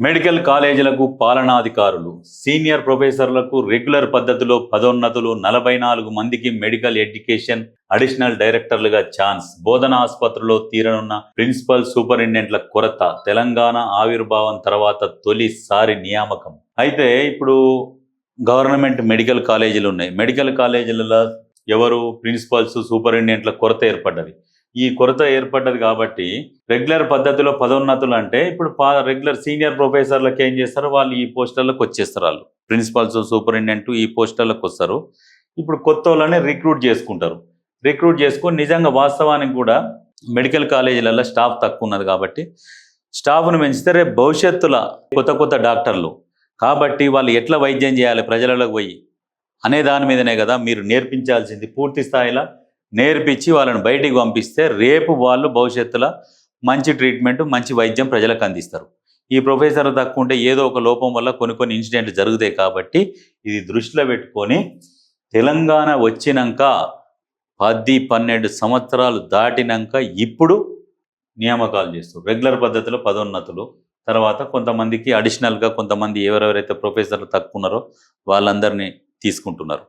Medical కాలేజీలకు పాలనాధికారులు, senior ప్రొఫెసర్లకు regular పద్ధతిలో పదోన్నతులు, 44 మందికి మెడికల్ ఎడ్యుకేషన్ అడిషనల్ డైరెక్టర్లుగా ఛాన్స్, బోధనా ఆసుపత్రిలో తీరనున్న ప్రిన్సిపల్ సూపరింటెండెంట్ల కొరత, తెలంగాణ ఆవిర్భావం తర్వాత తొలిసారి నియామకం. అయితే ఇప్పుడు గవర్నమెంట్ మెడికల్ కాలేజీలు ఉన్నాయి. మెడికల్ కాలేజీలలో ఎవరు ప్రిన్సిపల్స్ సూపరింటెండెంట్ల కొరత ఏర్పడ్డది. ఈ కొరత ఏర్పడ్డది కాబట్టి రెగ్యులర్ పద్ధతిలో పదోన్నతులు అంటే ఇప్పుడు రెగ్యులర్ సీనియర్ ప్రొఫెసర్లకు ఏం చేస్తారు, వాళ్ళు ఈ పోస్టులకు వచ్చేస్తారు. వాళ్ళు ప్రిన్సిపల్స్ సూపరింటెండెంట్ ఈ పోస్టులకు వస్తారు. ఇప్పుడు కొత్త వాళ్ళని రిక్రూట్ చేసుకుంటారు. రిక్రూట్ చేసుకొని నిజంగా వాస్తవానికి కూడా మెడికల్ కాలేజీలలో స్టాఫ్ తక్కువ ఉన్నది కాబట్టి స్టాఫ్ను పెంచితే రేపు భవిష్యత్తులో కొత్త డాక్టర్లు కాబట్టి వాళ్ళు ఎట్లా వైద్యం చేయాలి ప్రజలకు పోయి అనే దాని మీదనే కదా మీరు నేర్పించాల్సింది. పూర్తి స్థాయిలో నేర్పించి వాళ్ళని బయటికి పంపిస్తే రేపు వాళ్ళు భవిష్యత్తులో మంచి ట్రీట్మెంట్ మంచి వైద్యం ప్రజలకు అందిస్తారు. ఈ ప్రొఫెసర్ తక్కువ ఉంటే ఏదో ఒక లోపం వల్ల కొన్ని ఇన్సిడెంట్లు జరుగుతాయి. కాబట్టి ఇది దృష్టిలో పెట్టుకొని తెలంగాణ వచ్చినాక 10-12 సంవత్సరాలు దాటినాక ఇప్పుడు నియామకాలు చేస్తారు. రెగ్యులర్ పద్ధతిలో పదోన్నతులు, తర్వాత కొంతమందికి అడిషనల్గా కొంతమంది ఎవరెవరైతే ప్రొఫెసర్లు తక్కువ ఉన్నారో వాళ్ళందరినీ తీసుకుంటున్నారు.